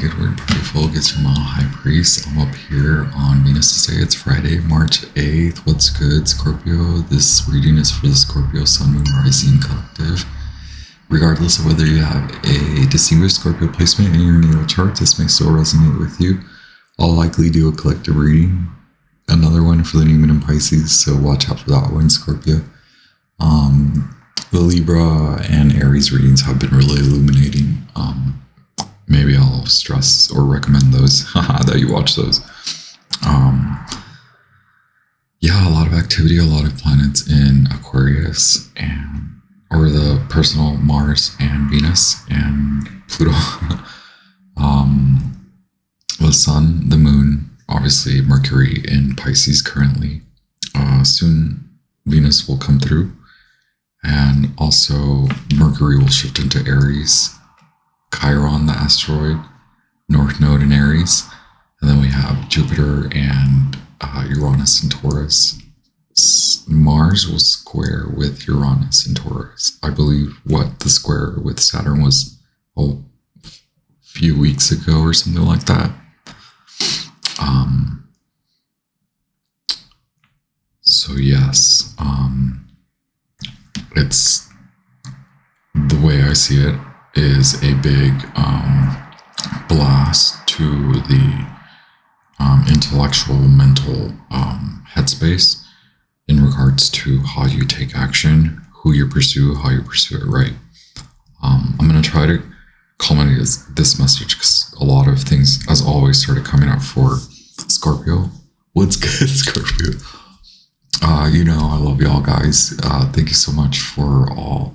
good word, beautiful, gets your mile high priest. I'm up here on Venus today. It's Friday, March 8th. What's good, Scorpio? This reading is for the Scorpio Sun, Moon, Rising Collective. Regardless of whether you have a distinguished Scorpio placement in your natal chart, this may still resonate with you. I'll likely do a collective reading, another one for the New Moon in Pisces, so watch out for that one, Scorpio. The Libra and Aries readings have been really illuminating. Maybe I'll stress or recommend those, that you watch those. Yeah, a lot of activity, a lot of planets in Aquarius, or the personal Mars and Venus and Pluto. The Sun, the Moon, obviously Mercury in Pisces currently. Soon Venus will come through, and also Mercury will shift into Aries. Chiron, the asteroid, North Node in Aries, and then we have Jupiter and Uranus in Taurus. Mars will square with Uranus in Taurus. I believe the square with Saturn was a few weeks ago or something like that. So yes, it's the way I see it is a big blast to the intellectual, mental headspace in regards to how you take action, who you pursue, how you pursue it right. I'm going to try to culminate this message because a lot of things, as always, started coming up for Scorpio. What's good, Scorpio? I love y'all guys. Thank you so much for all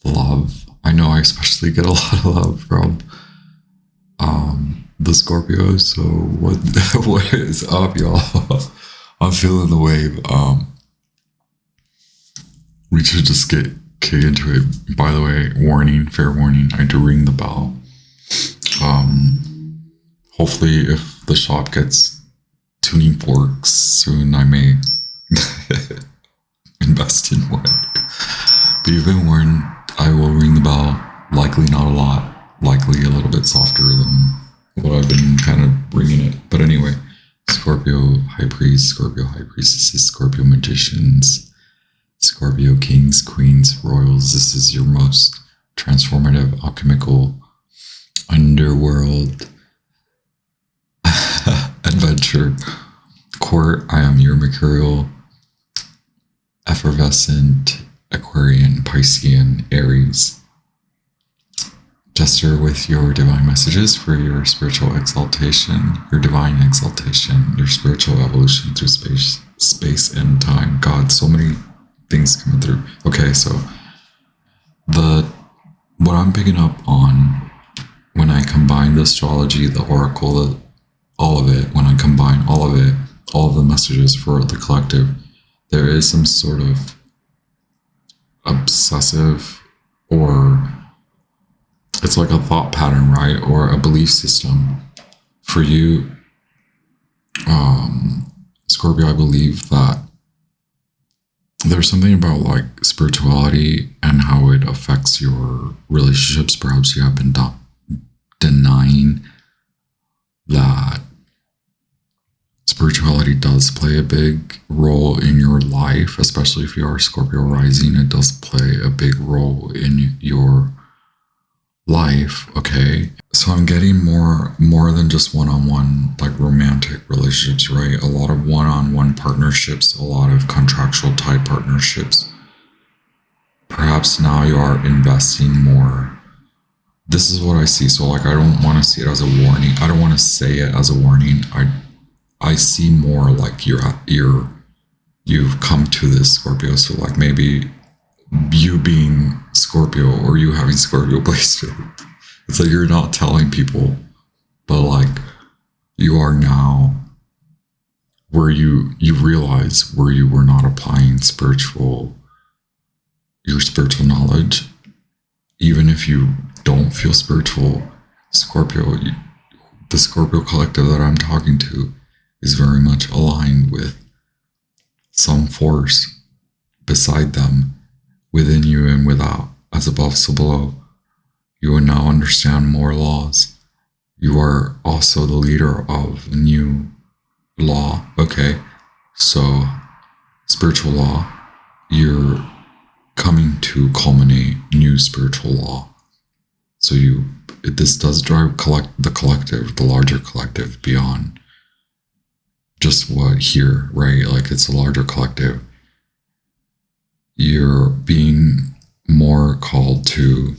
the love. I know I especially get a lot of love from the Scorpios, so what is up, y'all? I'm feeling the wave. We should just get into it. By the way, fair warning, I do ring the bell. Hopefully if the shop gets tuning forks soon, I may invest in one. But you've been warned, I will ring the bell, likely not a lot, likely a little bit softer than what I've been kind of ringing it. But anyway, Scorpio High Priest, Scorpio High Priestesses, Scorpio Magicians, Scorpio Kings, Queens, Royals. This is your most transformative, alchemical, underworld adventure court. I am your mercurial, effervescent, Aquarian, Piscean, Aries jester with your divine messages for your spiritual exaltation, your divine exaltation, your spiritual evolution through space and time. God, so many things coming through. Okay, so what I'm picking up on when I combine the astrology, the oracle, all of it, when I combine all of it, all of the messages for the collective, there is some sort of obsessive, or it's like a thought pattern, right? Or a belief system for you, Scorpio. I believe that there's something about like spirituality and how it affects your relationships. Perhaps you have been denying that spirituality does play a big role in your life, especially if you are Scorpio rising. It does play a big role in your life, okay? So I'm getting more than just one-on-one, like romantic relationships, right? A lot of one-on-one partnerships, a lot of contractual type partnerships. Perhaps now you are investing more. This is what I see. So like, I don't want to see it as a warning. I don't want to say it as a warning. I see more like you've come to this, Scorpio. So like maybe you being Scorpio or you having Scorpio placement. It's like you're not telling people, but like you are now where you realize where you were not applying your spiritual knowledge. Even if you don't feel spiritual, Scorpio, the Scorpio collective that I'm talking to is very much aligned with some force beside them, within you and without, as above so below. You will now understand more laws. You are also the leader of a new law. Okay. So spiritual law, you're coming to culminate new spiritual law. So this does drive the collective, the larger collective, beyond just what here, right? Like it's a larger collective. You're being more called to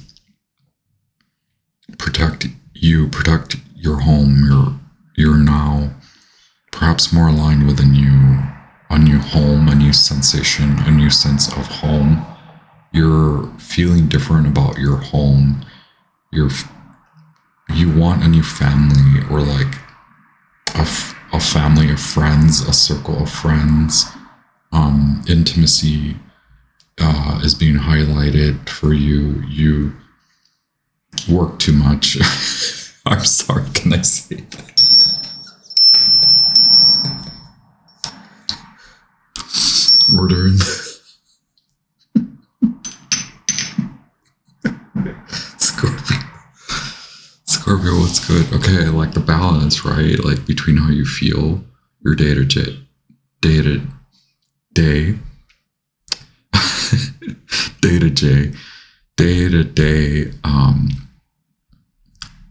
protect your home. You're now perhaps more aligned with a new home, a new sensation, a new sense of home. You're feeling different about your home. You want a new family, or like a family of friends, a circle of friends. Intimacy is being highlighted for you. You work too much. I'm sorry, can I say that? Murdering. Scorpio, what's good? Okay, like the balance, right? Like between how you feel, your day to day,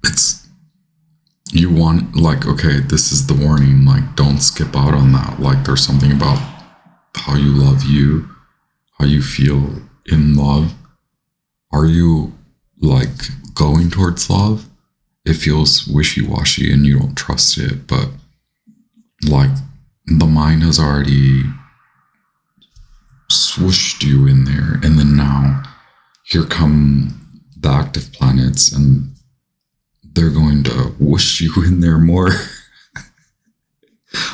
it's, you want, like, okay, this is the warning, like, don't skip out on that. Like, there's something about how you love you, how you feel in love. Are you, like, going towards love? It feels wishy-washy and you don't trust it, but, like, the mind has already swooshed you in there, and then now here come the active planets, and they're going to whoosh you in there more.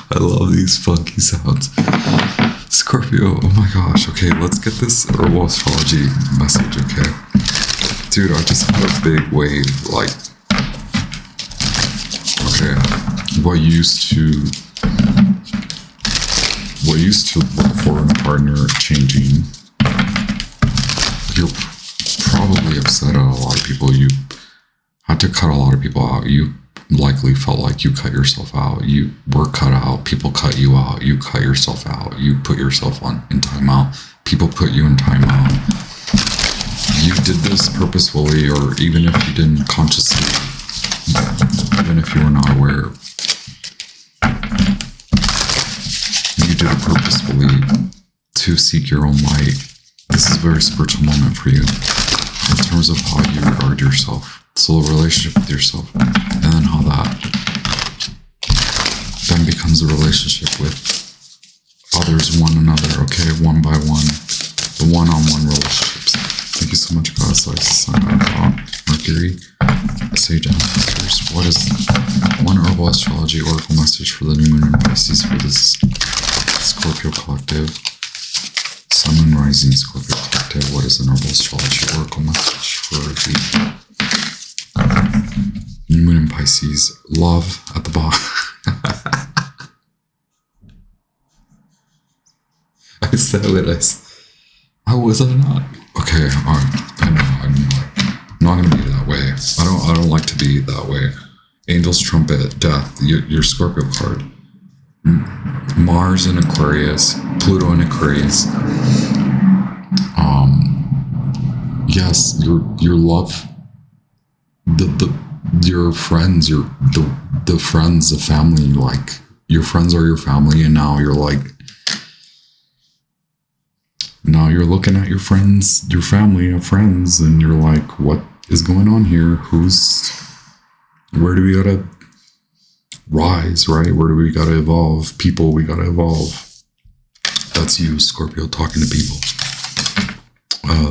I love these funky sounds. Scorpio, oh my gosh. Okay, let's get this herbal astrology message, okay? Dude, I just had a big wave, like, okay, what used to look for in a partner changing. You're probably upset at a lot of people. You had to cut a lot of people out. You likely felt like you cut yourself out. You were cut out. People cut you out. You cut yourself out. You put yourself in timeout. People put you in timeout. You did this purposefully, or even if you didn't consciously, even if you were not aware, you did it purposefully to seek your own light. This is a very spiritual moment for you in terms of how you regard yourself. So a relationship with yourself, and then how that then becomes a relationship with others, one another, okay, one by one, the one-on-one relationships. Thank you so much, guys. Mercury, Sage Ancestors. What is one herbal astrology oracle message for the new moon in Pisces for this Scorpio collective? Sun and rising Scorpio collective. What is an herbal astrology oracle message for the new moon in Pisces? Love at the bottom. I said it. How was I not? Okay, I know. I'm not gonna be that way. I don't like to be that way. Angel's trumpet, death. Your Scorpio card. Mars in Aquarius, Pluto in Aquarius. Yes, your love, your friends, the friends, the family. Like, your friends are your family, and now you're like. Now you're looking at your friends, your family of friends, and you're like, what is going on here? Where do we gotta rise, right? Where do we gotta evolve? People, we gotta evolve. That's you, Scorpio, talking to people.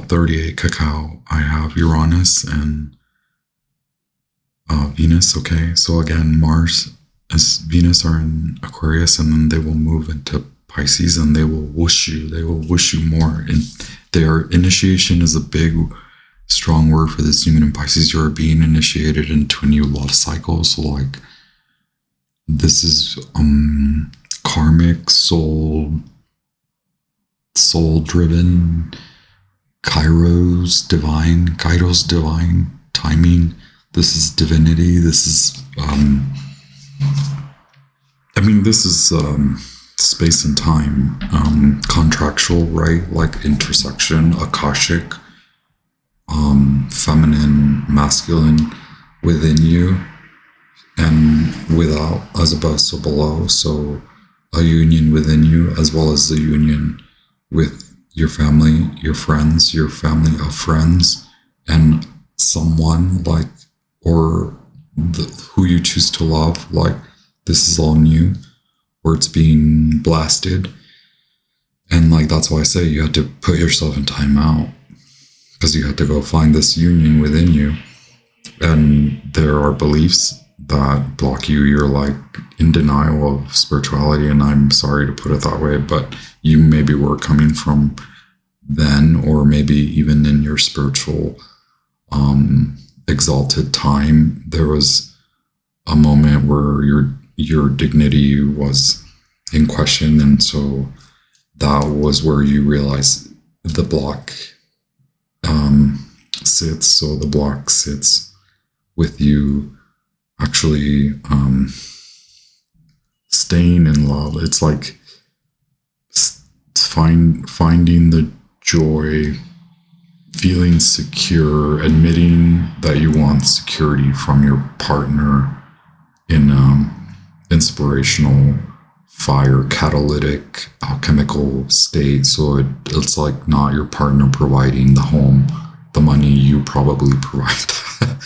38 cacao. I have Uranus and Venus, okay? So again, Mars and Venus are in Aquarius, and then they will move into Pisces, and they will whoosh you more. And their initiation is a big, strong word for this new moon in Pisces. You're being initiated into a new love cycle. So, like, this is karmic, soul-driven, Kairos divine timing. This is divinity. This is, this is space and time, contractual, right? Like intersection, akashic, feminine, masculine within you and without, as above, so below. So a union within you, as well as the union with your family, your friends, your family of friends, and someone like, or who you choose to love. Like, this is all new, or it's being blasted. And like, that's why I say you had to put yourself in timeout, because you had to go find this union within you. And there are beliefs that block you. You're like in denial of spirituality, and I'm sorry to put it that way, but you maybe were coming from then, or maybe even in your spiritual exalted time, there was a moment where your dignity was in question, and so that was where you realize the block sits. So the block sits with you actually staying in love. It's like finding the joy, feeling secure, admitting that you want security from your partner in inspirational, fire, catalytic, alchemical state. So it's like not your partner providing the home, the money, you probably provide that,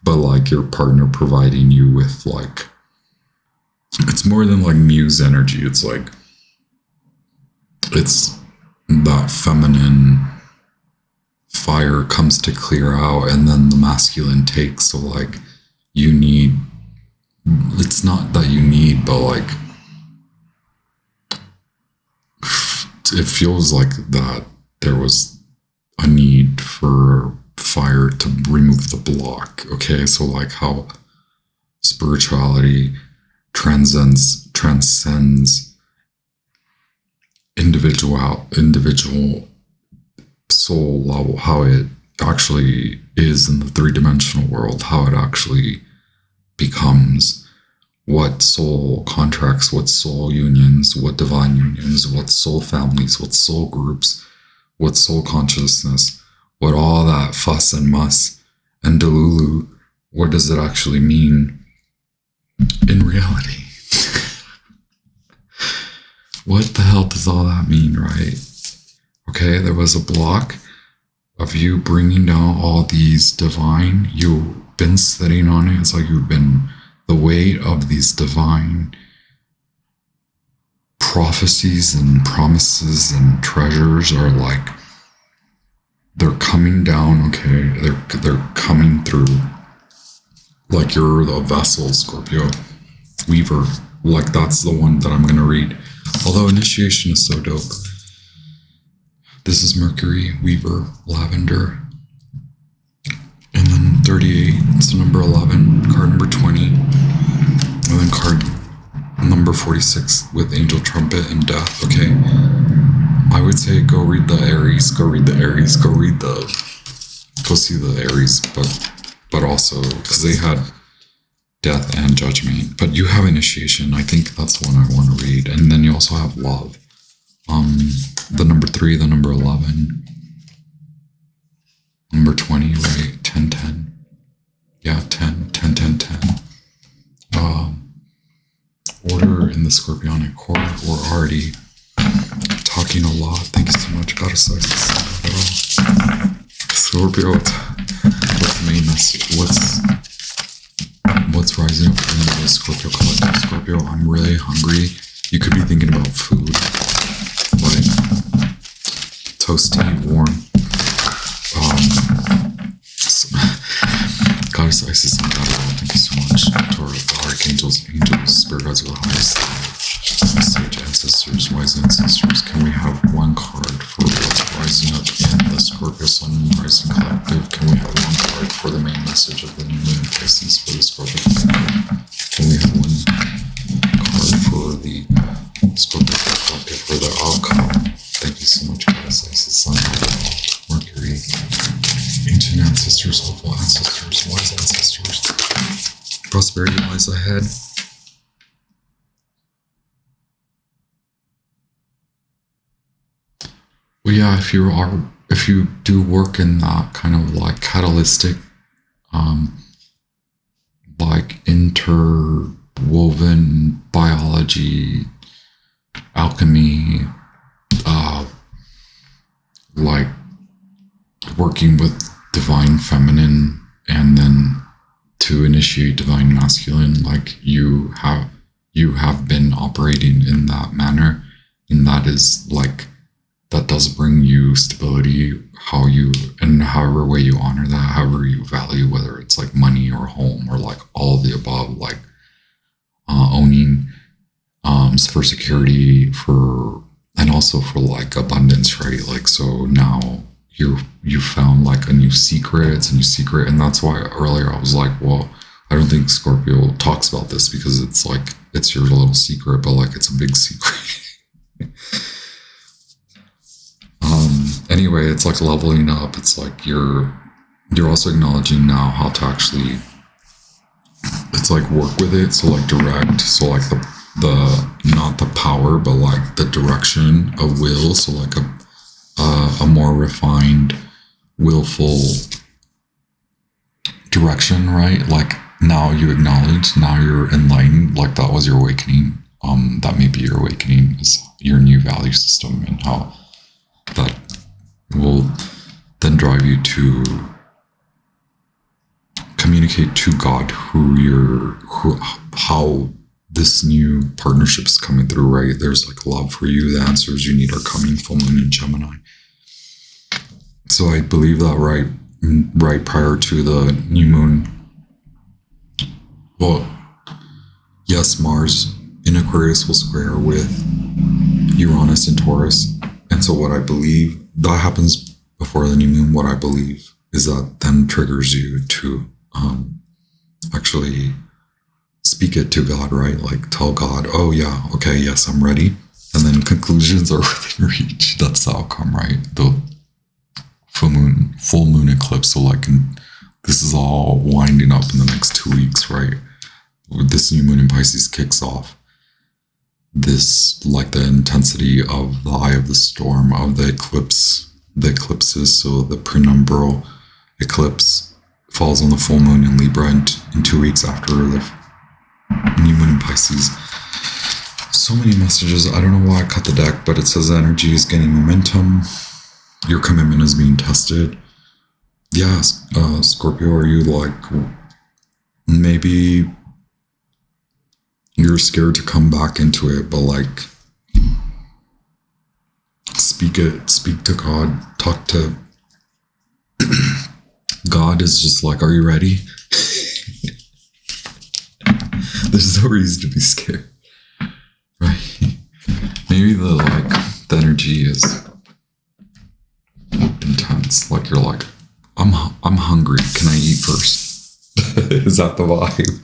but like your partner providing you with like, it's more than like muse energy. It's like, it's that feminine fire comes to clear out, and then the masculine takes. So like you need, it's not that you need, but like it feels like that there was a need for fire to remove the block. Okay, so like how spirituality transcends individual soul level, how it actually is in the three-dimensional world, how it actually becomes, what soul contracts, what soul unions, what divine unions, what soul families, what soul groups, what soul consciousness, what all that fuss and muss and delulu, what does it actually mean in reality? What the hell does all that mean, right? Okay, there was a block of you bringing down all these divine, you've been sitting on it. It's like you've been, the weight of these divine prophecies and promises and treasures are like, they're coming down, okay? They're coming through. Like you're a vessel, Scorpio, weaver. Like that's the one that I'm going to read. Although initiation is so dope. This is Mercury, Weaver, Lavender. And then 38, it's the number 11, card number 20. And then card number 46 with Angel Trumpet and Death, okay? I would say go read the Aries, go see the Aries, but also, because they had Death and Judgment. But you have Initiation, I think that's the one I want to read. And then you also have Love. The number 3, the number 11, number 20, right? 10, 10. Yeah, 10, 10, 10, 10. Order in the Scorpionic core. We're already talking a lot. Thank you so much. Goddess Scorpio, what's the main message? What's rising up in the Scorpio collective? Scorpio, I'm really hungry. You could be thinking about food. Like toasty, warm. Goddess Isis and God, thank you so much. Taurus, the archangels, angels, spirit guides of the highest, sage ancestors, wise ancestors. Can we have one card for what's rising up in the Scorpio Sun Rising Collective? Can we have one card for the main message of the new moon in Pisces for the Scorpio Collective? Can we have one card for the Scorpio Collective for the outcome? Thank you so much, Goddess Isis, Sun, Mercury, ancient ancestors, hopeful ancestors, wise ancestors, Prosperity lies ahead. Well, yeah, if you do work in that kind of like catalytic, like interwoven biology, alchemy, like working with divine feminine and then to initiate divine masculine, like you have been operating in that manner, and that is like, that does bring you stability, how you, and however way you honor that, however you value, whether it's like money or home or like all of the above, like owning for security, for, and also for like abundance, right? Like, so now you found like a new secret, it's a new secret. And that's why earlier I was like, well, I don't think Scorpio talks about this because it's like, it's your little secret, but like it's a big secret. Anyway, it's like leveling up. It's like you're also acknowledging now how to actually, it's like work with it. So like direct, so like the not the power, but like the direction of will. So like a more refined, willful direction, right? Like now you acknowledge, now you're enlightened, like that was your awakening. That may be your awakening is your new value system, and how that will then drive you to communicate to God how this new partnership is coming through, right? There's like love for you. The answers you need are coming, full moon in Gemini. So I believe that right prior to the new moon. Well, yes, Mars in Aquarius will square with Uranus and Taurus. And so what I believe, that happens before the new moon, what I believe is that then triggers you to actually speak it to God, right? Like tell God, oh yeah, okay, yes, I'm ready. And then conclusions are within reach. That's the outcome, right? The full moon eclipse. So like this is all winding up in the next 2 weeks, right? This new moon in Pisces kicks off this, like the intensity of the eye of the storm of the eclipses. So the penumbral eclipse falls on the full moon in Libra in 2 weeks after the new moon in Pisces. So many messages. I don't know why I cut the deck, but it says the energy is gaining momentum. Your commitment is being tested. Yeah, Scorpio, are you like, maybe you're scared to come back into it, but like speak to God, talk to God. Is just like, are you ready? There's no reason to be scared, right? Maybe the energy is intense. Like you're like, I'm hungry. Can I eat first? Is that the vibe?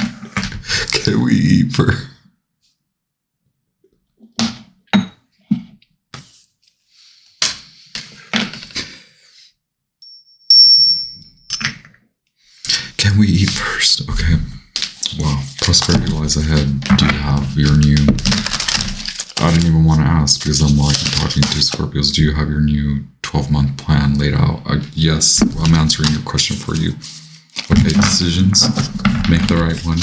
Can we eat first? Can we eat first? Okay. Wow. Prosperity lies ahead. Do you have your new... I didn't even want to ask because I'm like talking to Scorpios. Do you have your new 12-month plan laid out? Yes, I'm answering your question for you. Okay, decisions. Make the right one.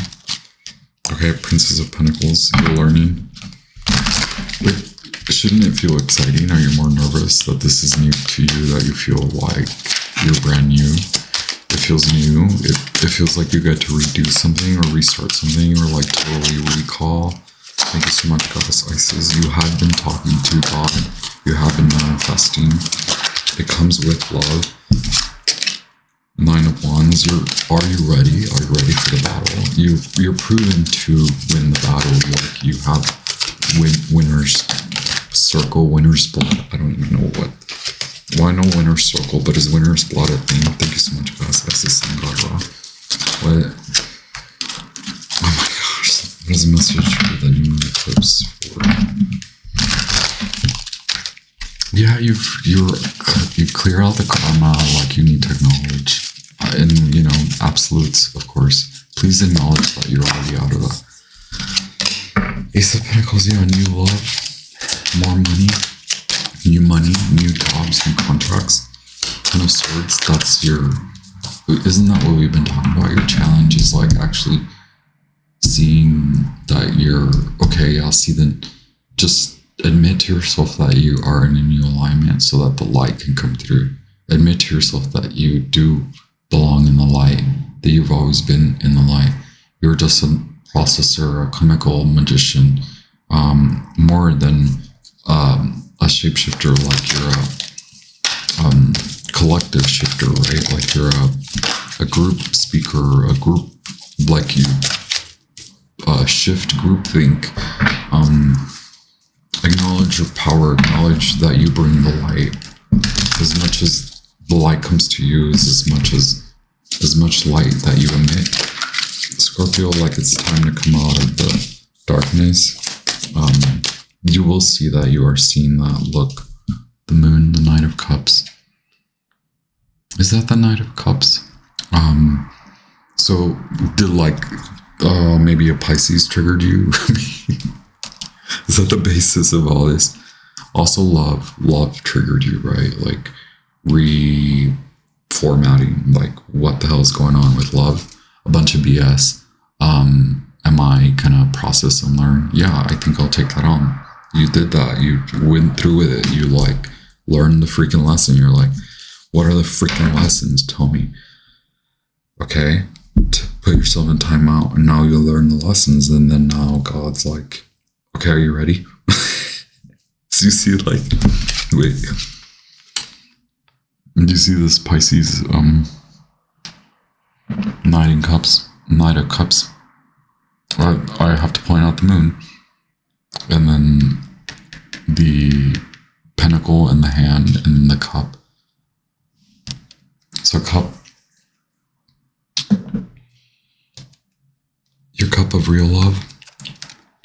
Okay, Princess of Pentacles. You're learning. Wait, shouldn't it feel exciting? Are you more nervous that this is new to you, that you feel like you're brand new? It feels new. It feels like you get to redo something or restart something or like totally recall. Thank you so much, Goddess Isis. You have been talking to God. You have been manifesting. It comes with love. 9 of Wands. Are you ready? Are you ready for the battle? You're proven to win the battle. Like you have winner's circle, winner's blood. I don't even know what. Well, I know winner's circle, but is winner's blood a thing? Thank you so much, Goddess Isis and God Ra. What? Oh my gosh. What is the message for the new eclipse for? Yeah, you've cleared out the karma, like you need to acknowledge, and absolutes, of course, please acknowledge that you're already out of that. Ace of Pentacles, yeah, new love, more money, new jobs, new contracts. Ten of Swords, that's your, isn't that what we've been talking about? Your challenge is like actually seeing that you're, okay, yeah, just admit to yourself that you are in a new alignment so that the light can come through. Admit to yourself that you do belong in the light, that you've always been in the light. You're just a processor, a chemical magician, more than a shapeshifter, like you're a collective shifter, right? Like you're a group speaker, a group, like you shift groupthink. Acknowledge your power, acknowledge that you bring the light. As much as the light comes to you is as much light that you emit. Scorpio, like it's time to come out of the darkness. You will see that you are seeing that. Look, the moon, the Knight of Cups. Is that the Knight of Cups? So did like maybe a Pisces triggered you? Is that the basis of all this? Also love triggered you, right? Like reformatting, like what the hell is going on with love? A bunch of BS. Am I gonna process and learn? Yeah, I think I'll take that on. You did that. You went through with it. You like learned the freaking lesson. You're like, what are the freaking lessons? Tell me. Okay, to put yourself in timeout, and now you learn the lessons, and then now God's like, okay, are you ready? So you see, like, wait, do you see this Pisces Knight of Cups? I have to point out the moon, and then the pentacle in the hand, and then the cup. So cup, your cup of real love.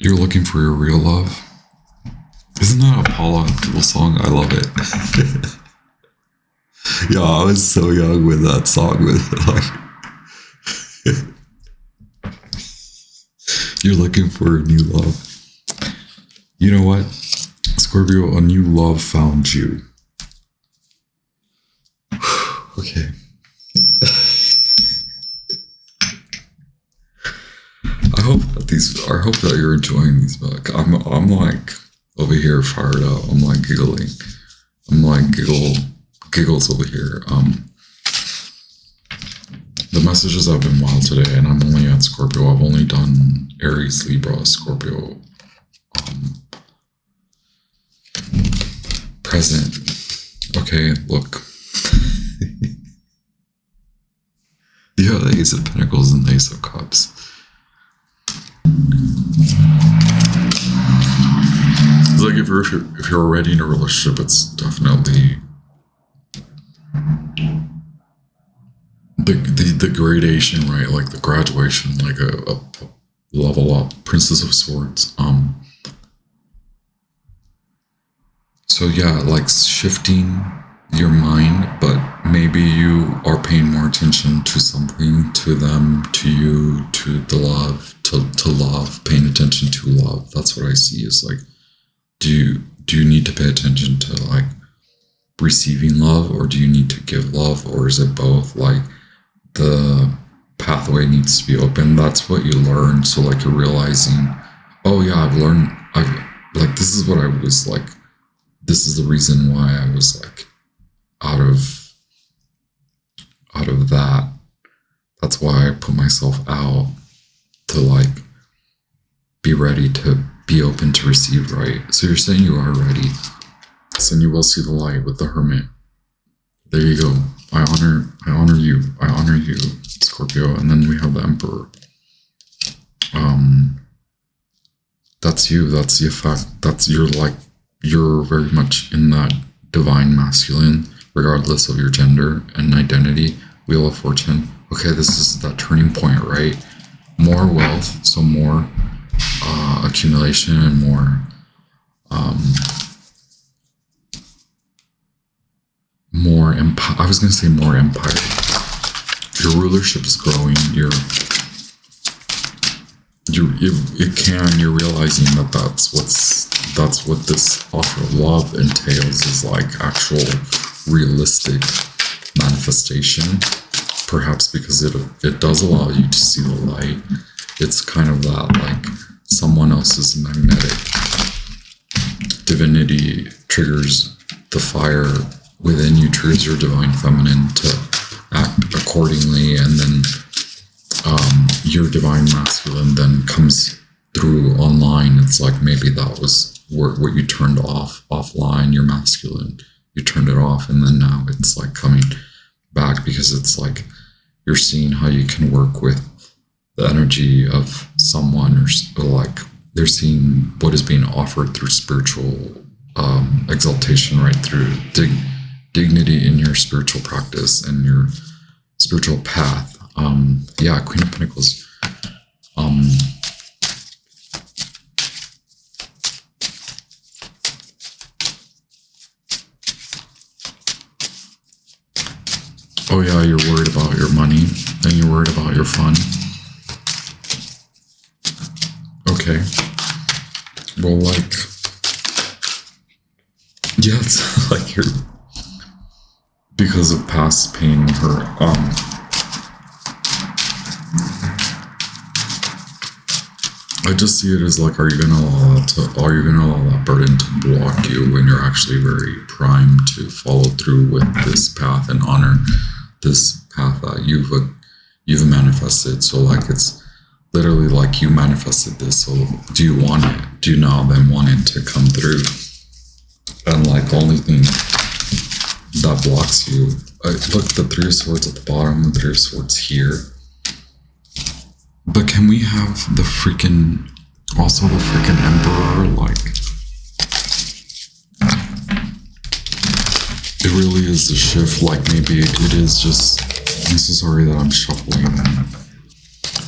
You're looking for your real love. Isn't that a Paula Abdul song? I love it. Yeah, I was so young with that song. You're looking for a new love. You know what? Scorpio, a new love found you. Okay. I hope that you're enjoying these books. I'm like over here fired up. I'm like giggling. I'm like giggles over here. The messages have been wild today, and I'm only at Scorpio. I've only done Aries, Libra, Scorpio, present. Okay, look. Yeah, the Ace of Pentacles and the Ace of Cups. It's like if you're already in a relationship, it's definitely the gradation, right? Like the graduation, like a level up. Princess of Swords. So yeah, like shifting your mind, but maybe you are paying more attention to something, to them, to you, to the love, to love, paying attention to love. That's what I see is like, do you need to pay attention to like receiving love, or do you need to give love, or is it both? Like the pathway needs to be open. That's what you learn. So like you're realizing, oh yeah, I've like, this is what I was like, this is the reason why I was like out of that. That's why I put myself out to like be ready to be open to receive, right? So you're saying you are ready. So you will see the light with the Hermit. There you go. I honor you, Scorpio. And then we have the Emperor. That's you. That's the effect. That's you're very much in that divine masculine, regardless of your gender and identity. Wheel of Fortune. Okay, this is that turning point, right? More wealth, so more accumulation and more empire. I was gonna say more empire. Your rulership is growing. you're realizing that that's what this offer of love entails, is like actual realistic manifestation, perhaps because it does allow you to see the light. It's kind of that, like, someone else's magnetic divinity triggers the fire within you, triggers your divine feminine to act accordingly, and then your divine masculine then comes through online. It's like maybe that was what you turned offline, your masculine, you turned it off, and then now it's like coming back, because it's like you're seeing how you can work with the energy of someone, or like they're seeing what is being offered through spiritual exaltation, right, through dignity in your spiritual practice and your spiritual path. Queen of Pentacles. Oh yeah, you're worried about your money and you're worried about your fun. Okay. Well, like, yeah, it's like you're, because of past pain and hurt, I just see it as like, are you gonna allow that burden to block you when you're actually very primed to follow through with this path and honor this path that you've manifested? So like, it's literally like you manifested this. So do you want it? Do you now then want it to come through? And like, the only thing that blocks you, look, the Three of Swords at the bottom, the Three of Swords here. But can we have the freaking Emperor? Like, it really is the shift. Like, maybe it is just, I'm so sorry that I'm shuffling,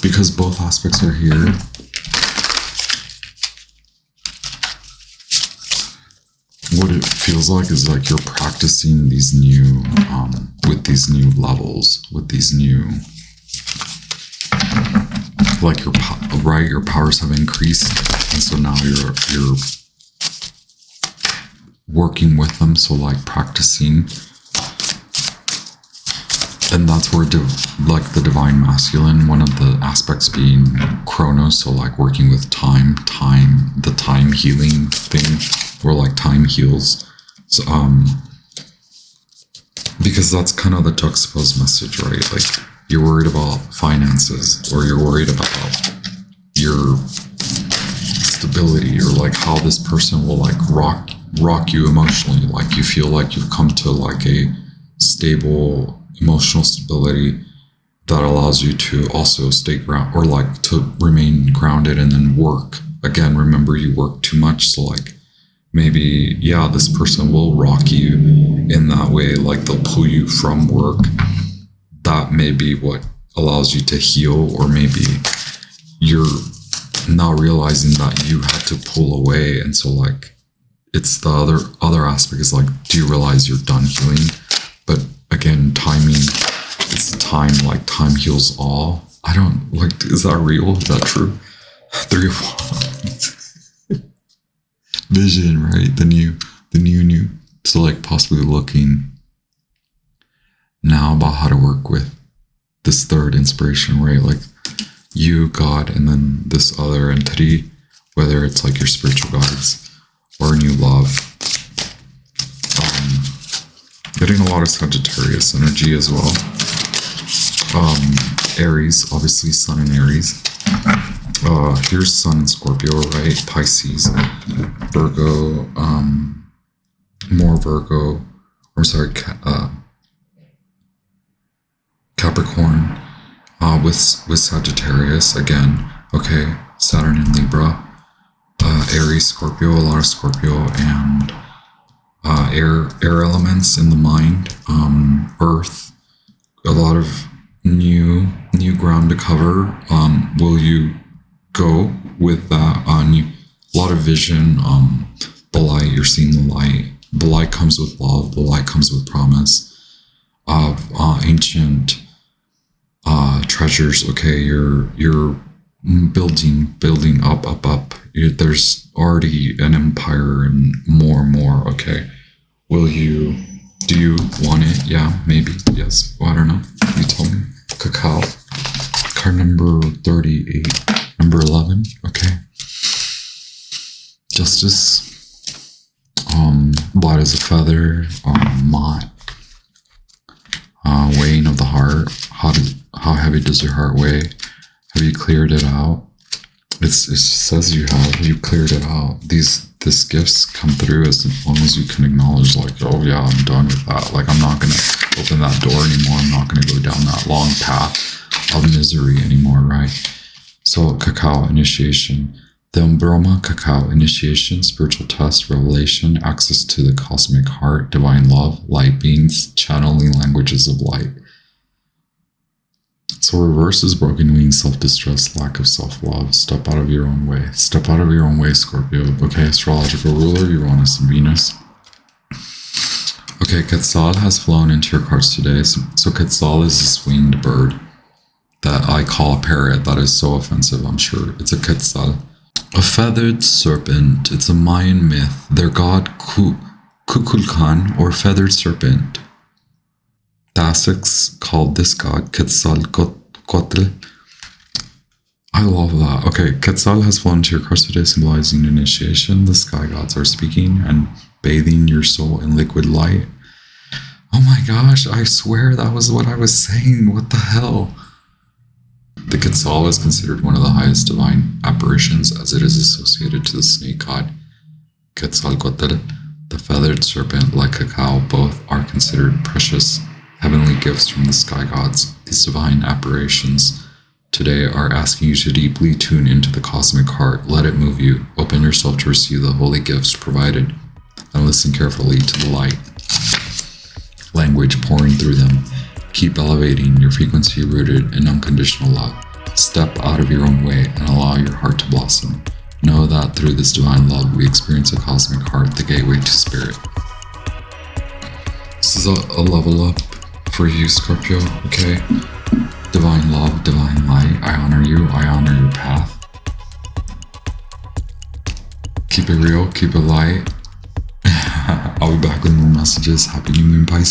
because both aspects are here. What it feels like is like you're practicing these new, with these new levels, with these new, like your powers have increased, and so now you're working with them. So like practicing, and that's where the divine masculine, one of the aspects being Chronos, so like working with the time healing thing, where like time heals. So because that's kind of the juxtaposed message, right? Like, you're worried about finances, or you're worried about your stability, or like how this person will like rock you emotionally. Like, you feel like you've come to like a stable emotional stability that allows you to also stay ground, or like to remain grounded and then work. Again, remember, you work too much. So like, maybe, yeah, this person will rock you in that way. Like, they'll pull you from work. That may be what allows you to heal, or maybe you're now realizing that you had to pull away. And so like, it's the other aspect is like, do you realize you're done healing? But again, timing, it's time, like time heals all. I don't, like, is that real? Is that true? 3 of Wands. Vision, right? The new. So like, possibly looking now about how to work with this third inspiration, right? Like, you, God, and then this other entity, whether it's like your spiritual guides or a new love. Getting a lot of Sagittarius energy as well. Aries, obviously Sun in Aries. Here's Sun in Scorpio, right? Pisces, Virgo, more Virgo, or sorry, Capricorn, with Sagittarius again. Okay, Saturn in Libra, Aries, Scorpio, a lot of Scorpio, and air elements in the mind, earth, a lot of new ground to cover. Will you go with that? A lot of vision, the light, you're seeing the light. The light comes with love, the light comes with promise of ancient treasures. Okay, you're building up. There's already an empire and more, okay? Do you want it? Yeah, maybe, yes, well, I don't know, you tell me. Cacao, card number 38, number 11, okay? Justice, light as a feather, mott, weighing of the heart. How heavy does your heart weigh? Have you cleared it out? It says you cleared it out. This gifts come through as long as you can acknowledge, like, oh yeah, I'm done with that. Like, I'm not gonna open that door anymore. I'm not gonna go down that long path of misery anymore, right? So cacao initiation. The Umbroma Cacao initiation, spiritual test, revelation, access to the cosmic heart, divine love, light beings, channeling languages of light. So reverse is broken wings, self-distrust, lack of self-love. Step out of your own way. Step out of your own way, Scorpio. Okay, astrological ruler, Uranus and Venus. Okay, Quetzal has flown into your cards today. So Quetzal is this winged bird that I call a parrot. That is so offensive, I'm sure. It's a Quetzal. A feathered serpent. It's a Mayan myth. Their god Kukulkan, or feathered serpent. The Aztecs called this god Quetzalcoatl. I love that. Okay, Quetzal has flown to your cards today, symbolizing initiation. The sky gods are speaking and bathing your soul in liquid light. Oh my gosh, I swear that was what I was saying. What the hell? The Quetzal is considered one of the highest divine apparitions, as it is associated to the snake god Quetzalcoatl. The feathered serpent, like cacao, both are considered precious heavenly gifts from the sky gods. These divine apparitions today are asking you to deeply tune into the cosmic heart. Let it move you. Open yourself to receive the holy gifts provided, and listen carefully to the light language pouring through them. Keep elevating your frequency rooted in unconditional love. Step out of your own way and allow your heart to blossom. Know that through this divine love, we experience a cosmic heart, the gateway to spirit. This is a level up for you, Scorpio, okay? Divine love, divine light. I honor you. I honor your path. Keep it real. Keep it light. I'll be back with more messages. Happy New Moon, Pisces.